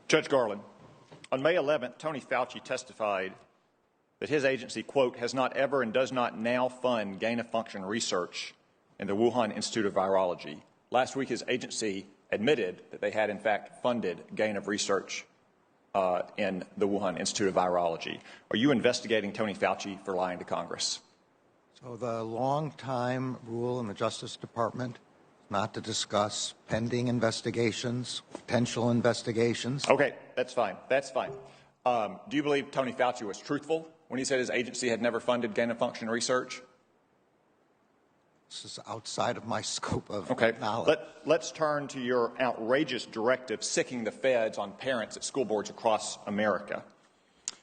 Judge Garland, on May 11th, Tony Fauci testified that his agency, quote, has not ever and does not now fund gain-of-function research in the Wuhan Institute of Virology. Last week, his agency admitted that they had, in fact, funded gain-of-research in the Wuhan Institute of Virology. Are you investigating Tony Fauci for lying to Congress? So the long-time rule in the Justice Department not to discuss pending investigations, potential investigations. Okay, that's fine. That's fine. Do you believe Tony Fauci was truthful when he said his agency had never funded gain-of-function research? This is outside of my scope of knowledge. Okay, let's turn to your outrageous directive sicking the feds on parents at school boards across America.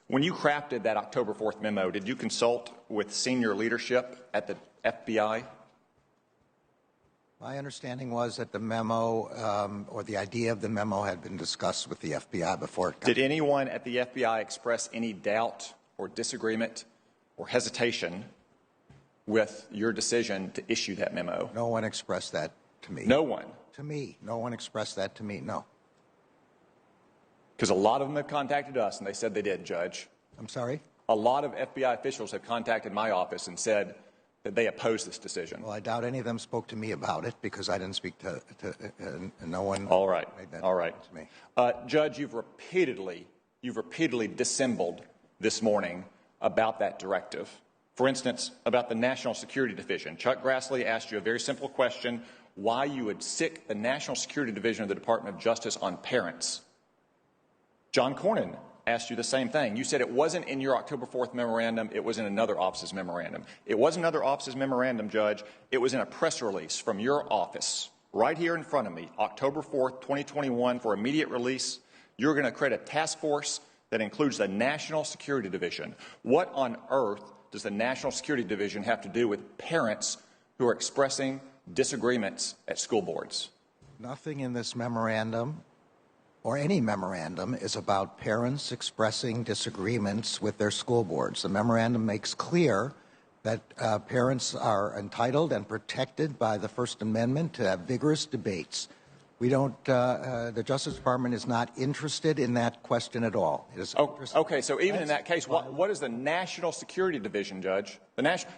When you crafted that October 4th memo, did you consult with senior leadership at the FBI? My understanding was that the memo, or the idea of the memo, had been discussed with the FBI before it got. Did anyone at the FBI express any doubt or disagreement or hesitation with your decision to issue that memo? No one expressed that to me. No one? To me. No one expressed that to me, no. Because a lot of them have contacted us, and they said they did, Judge. I'm sorry? A lot of FBI officials have contacted my office and said that they oppose this decision. Well, I doubt any of them spoke to me about it because I didn't speak to no one. All right. Made that All right. To me. Judge, you've repeatedly dissembled this morning about that directive. For instance, about the National Security Division. Chuck Grassley asked you a very simple question, why you would sick the National Security Division of the Department of Justice on parents. John Cornyn asked you the same thing. You said it wasn't in your October 4th memorandum, it was in another office's memorandum. It wasn't another office's memorandum, Judge. It was in a press release from your office, right here in front of me, October 4th, 2021, for immediate release. You're going to create a task force that includes the National Security Division. What on earth does the National Security Division have to do with parents who are expressing disagreements at school boards? Nothing in this memorandum or any memorandum is about parents expressing disagreements with their school boards. The memorandum makes clear that parents are entitled and protected by the First Amendment to have vigorous debates. We don't, the Justice Department is not interested in that question at all. It is okay, so even in that case, what is the National Security Division, Judge?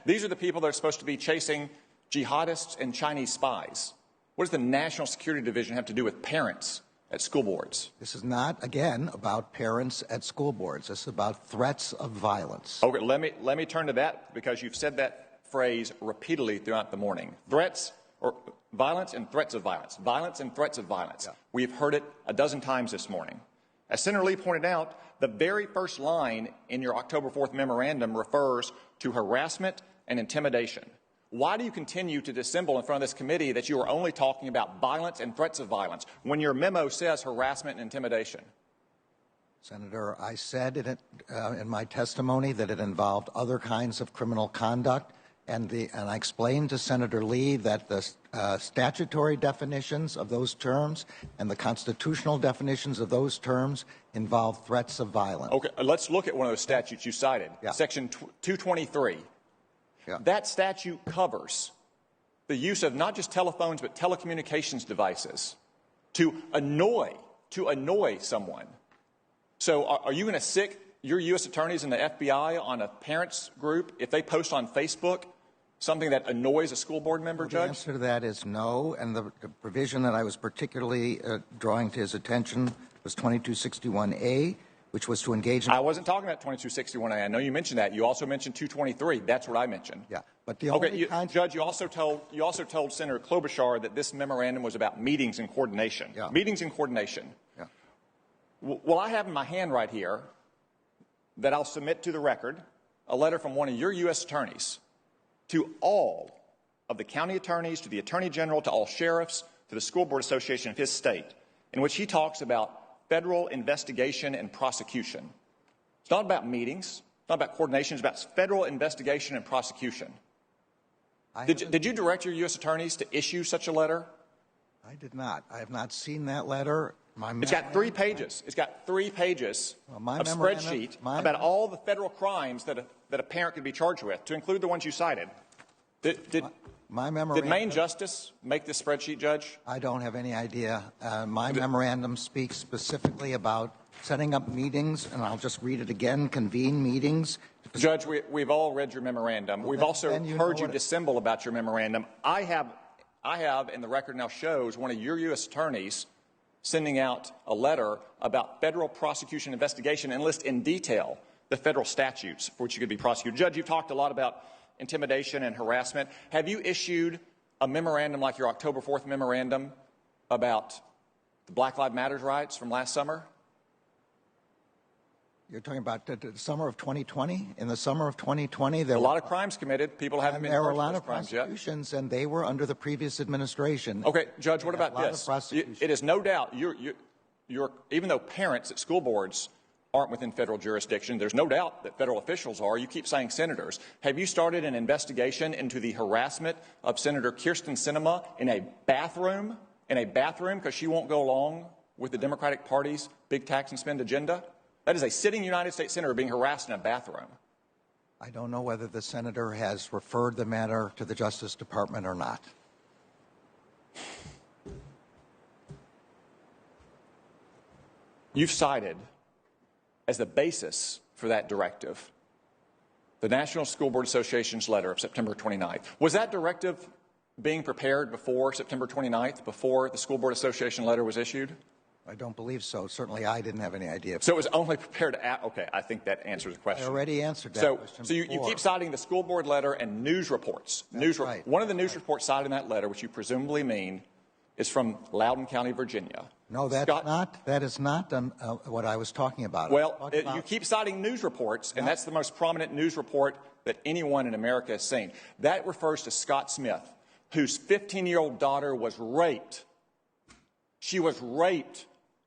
These are the people that are supposed to be chasing jihadists and Chinese spies. What does the National Security Division have to do with parents at school boards? This is not, again, about parents at school boards. This is about threats of violence. Okay, let me turn to that because you've said that phrase repeatedly throughout the morning. Threats or violence and threats of violence. Violence and threats of violence. Yeah. We've heard it a dozen times this morning. As Senator Lee pointed out, the very first line in your October 4th memorandum refers to harassment and intimidation. Why do you continue to dissemble in front of this committee that you are only talking about violence and threats of violence when your memo says harassment and intimidation? Senator, I said in my testimony that it involved other kinds of criminal conduct, and I explained to Senator Lee that the statutory definitions of those terms and the constitutional definitions of those terms involve threats of violence. Okay, let's look at one of those statutes you cited, Section 223. Yeah. That statute covers the use of not just telephones but telecommunications devices to annoy someone. So are you going to sick your U.S. attorneys and the FBI on a parents group if they post on Facebook something that annoys a school board member, Judge? The answer to that is no, and the provision that I was particularly drawing to his attention was 2261A, which was to engage in... I wasn't talking about 2261A. I know you mentioned that. You also mentioned 223. That's what I mentioned. Yeah, but the only Judge, you also told Senator Klobuchar that this memorandum was about meetings and coordination. Yeah. Meetings and coordination. Yeah. Well, I have in my hand right here that I'll submit to the record a letter from one of your U.S. attorneys to all of the county attorneys, to the Attorney General, to all sheriffs, to the School Board Association of his state, in which he talks about federal investigation and prosecution. It's not about meetings. It's not about coordination. It's about federal investigation and prosecution. Did you direct your U.S. attorneys to issue such a letter? I did not. I have not seen that letter. It's got 3 pages. It's got 3 pages of spreadsheet about all the federal crimes that a parent could be charged with, to include the ones you cited. My memorandum. Did Maine Justice make this spreadsheet, Judge? I don't have any idea. My memorandum speaks specifically about setting up meetings, and I'll just read it again, convene meetings. Judge, we've all read your memorandum. We've also heard you dissemble about your memorandum. I have, and the record now shows, one of your U.S. attorneys sending out a letter about federal prosecution investigation and list in detail the federal statutes for which you could be prosecuted. Judge, you've talked a lot about intimidation and harassment. Have you issued a memorandum like your October 4th memorandum about the Black Lives Matter riots from last summer? You're talking about the summer of 2020? In the summer of 2020, there were a lot of crimes committed. People haven't been charged for those crimes yet. There were a lot of prosecutions, and they were under the previous administration. Okay, Judge, what about this? It is no doubt, even though parents at school boards aren't within federal jurisdiction, there's no doubt that federal officials are. You keep saying senators. Have you started an investigation into the harassment of Senator Kyrsten Sinema in a bathroom? Because she won't go along with the Democratic Party's big tax and spend agenda? That is a sitting United States senator being harassed in a bathroom. I don't know whether the senator has referred the matter to the Justice Department or not. You've cited as the basis for that directive the National School Board Association's letter of September 29th. Was that directive being prepared before September 29th, before the School Board Association letter was issued? I don't believe so. Certainly I didn't have any idea. So it was only prepared at, okay, I think that answers the question. I already answered that question So you keep citing the school board letter and news reports. That's right. One of the news reports cited in that letter, which you presumably mean, is from Loudoun County, Virginia. No, that is not what I was talking about. Well, you keep citing news reports, and that's the most prominent news report that anyone in America has seen. That refers to Scott Smith, whose 15-year-old daughter was raped. She was raped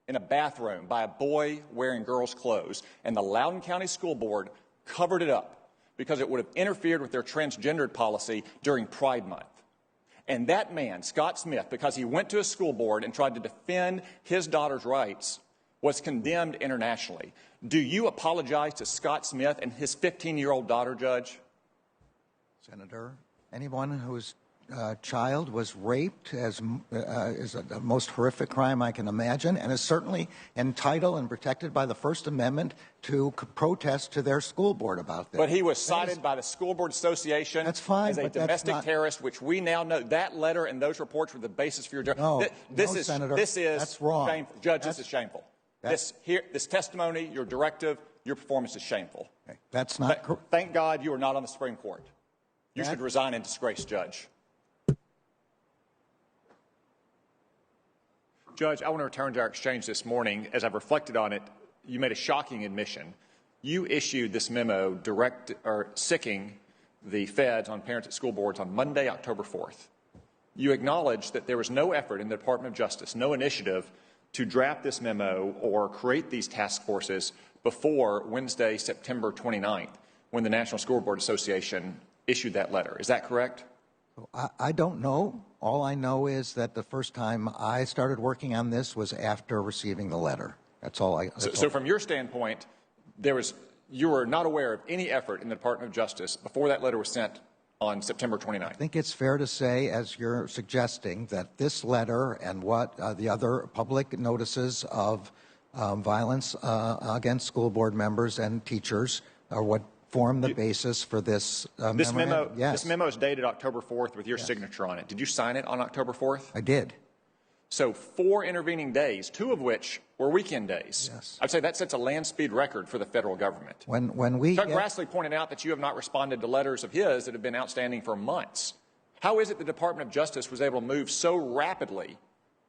in a bathroom by a boy wearing girls' clothes, and the Loudoun County School Board covered it up because it would have interfered with their transgendered policy during Pride Month. And that man, Scott Smith, because he went to a school board and tried to defend his daughter's rights, was condemned internationally. Do you apologize to Scott Smith and his 15-year-old daughter, Judge? Senator, anyone whose child was raped is the most horrific crime I can imagine, and is certainly entitled and protected by the First Amendment to protest to their school board about this. But he was cited by the School Board Association as a domestic terrorist, which we now know. That letter and those reports were the basis for your... No, Senator, that's wrong. Shameful. Judge, this is shameful. This testimony, your directive, your performance is shameful. Okay, that's not... Thank God you are not on the Supreme Court. You should resign in disgrace, Judge. Judge, I want to return to our exchange this morning. As I've reflected on it, you made a shocking admission. You issued this memo sicking the feds on parents at school boards on Monday, October 4th. You acknowledged that there was no effort in the Department of Justice, no initiative to draft this memo or create these task forces before Wednesday, September 29th, when the National School Board Association issued that letter. Is that correct? I don't know. All I know is that the first time I started working on this was after receiving the letter. That's all So from your standpoint, you were not aware of any effort in the Department of Justice before that letter was sent on September 29th? I think it's fair to say, as you're suggesting, that this letter and what the other public notices of violence against school board members and teachers are what form the basis for this memorandum. This memo is dated October 4th with your signature on it. Did you sign it on October 4th? I did. So 4 intervening days, 2 of which were weekend days. Yes. I'd say that sets a land speed record for the federal government. Chuck Grassley pointed out that you have not responded to letters of his that have been outstanding for months. How is it the Department of Justice was able to move so rapidly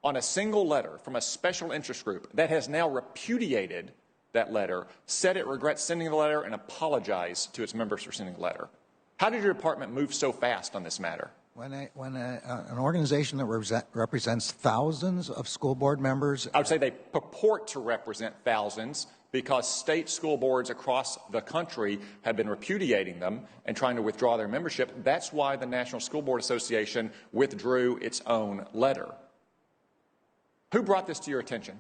on a single letter from a special interest group that has now repudiated that letter, said it regrets sending the letter, and apologized to its members for sending the letter? How did your department move so fast on this matter? When an organization that represents thousands of school board members... I would say they purport to represent thousands because state school boards across the country have been repudiating them and trying to withdraw their membership. That's why the National School Board Association withdrew its own letter. Who brought this to your attention?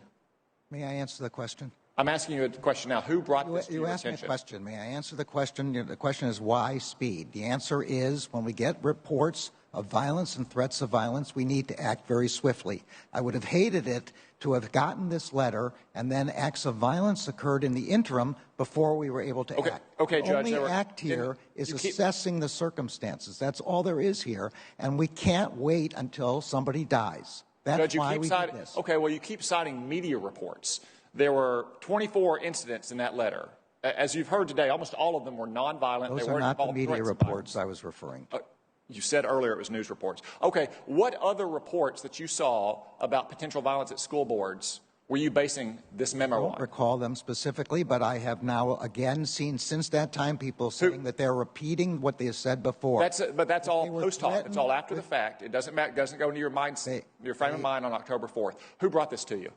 May I answer the question? I'm asking you a question now. Who brought this to your attention? You asked me a question. May I answer the question? The question is why speed? The answer is when we get reports of violence and threats of violence, we need to act very swiftly. I would have hated it to have gotten this letter and then acts of violence occurred in the interim before we were able to act. Okay, the Judge. only act here is assessing the circumstances. That's all there is here, and we can't wait until somebody dies. That's Judge, why we did this. Okay, well, you keep citing media reports. There were 24 incidents in that letter. As you've heard today, almost all of them were nonviolent. Those they are weren't not the involved media threats of reports violence. I was referring to. You said earlier it was news reports. Okay, what other reports that you saw about potential violence at school boards were you basing this memo on? I don't recall them specifically, but I have now again seen since that time people saying that they're repeating what they have said before. But that's all post-talk. It's all after the fact. It doesn't go into your frame of mind on October 4th. Who brought this to you?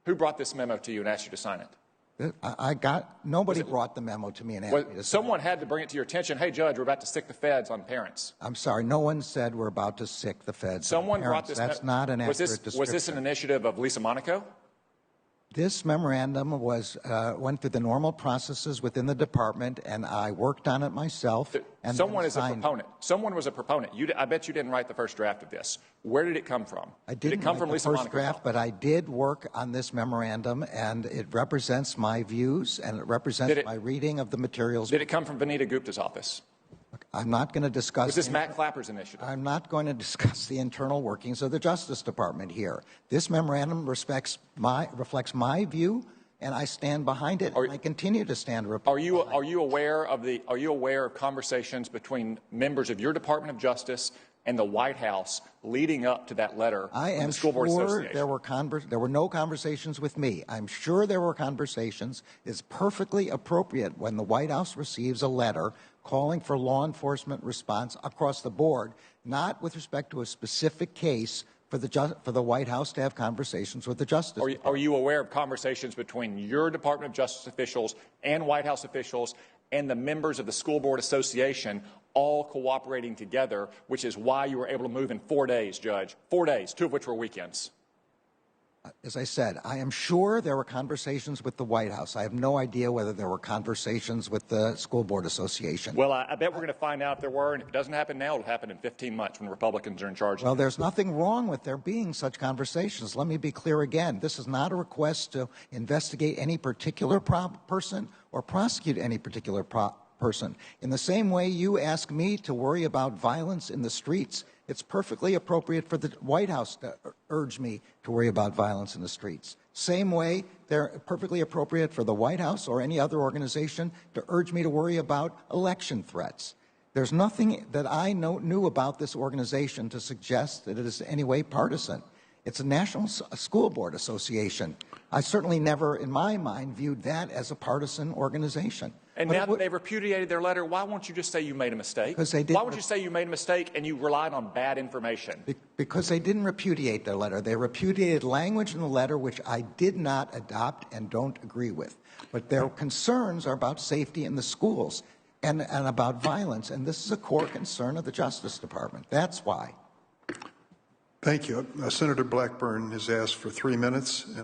Who brought this memo to you and asked you to sign it? Nobody brought the memo to me and asked me to sign it. Someone had to bring it to your attention. Hey, Judge, we're about to stick the feds on parents. I'm sorry. No one said we're about to sick the feds Someone on parents. brought this. That's not an accurate description. Was this an initiative of Lisa Monaco? This memorandum went through the normal processes within the department, and I worked on it myself. And someone is a proponent. Someone was a proponent. I bet you didn't write the first draft of this. Where did it come from? I didn't come from write Lisa the first Monaco? draft, but I did work on this memorandum, and it represents my views, and it represents my reading of the materials. Did it come from Vanita Gupta's office? I'm not going to discuss. Was this Matt Clapper's initiative? I'm not going to discuss the internal workings of the Justice Department here. This memorandum reflects my view, and I stand behind it. And I continue to stand. Are you aware of conversations between members of your Department of Justice and the White House leading up to that letter from the School Board Association? There were no conversations with me. I'm sure there were conversations. It's perfectly appropriate when the White House receives a letter calling for law enforcement response across the board, not with respect to a specific case, for the White House to have conversations with the Justice Department. Are you aware of conversations between your Department of Justice officials and White House officials and the members of the School Board Association all cooperating together, which is why you were able to move in 4 days, Judge? 4 days, 2 of which were weekends. As I said, I am sure there were conversations with the White House. I have no idea whether there were conversations with the School Board Association. Well, I bet we're going to find out if there were, and if it doesn't happen now, it'll happen in 15 months when Republicans are in charge. Well, there's nothing wrong with there being such conversations. Let me be clear again. This is not a request to investigate any particular person or prosecute any particular person. In the same way you ask me to worry about violence in the streets, it's perfectly appropriate for the White House to urge me to worry about violence in the streets. Same way, they're perfectly appropriate for the White House or any other organization to urge me to worry about election threats. There's nothing that I knew about this organization to suggest that it is in any way partisan. It's a National School Board Association. I certainly never, in my mind, viewed that as a partisan organization. And now that they've repudiated their letter, why won't you just say you made a mistake? Because they did. Why would you say you made a mistake and you relied on bad information? Because they didn't repudiate their letter. They repudiated language in the letter which I did not adopt and don't agree with. But their concerns are about safety in the schools and about violence, and this is a core concern of the Justice Department. That's why. Thank you. Senator Blackburn has asked for 3 minutes.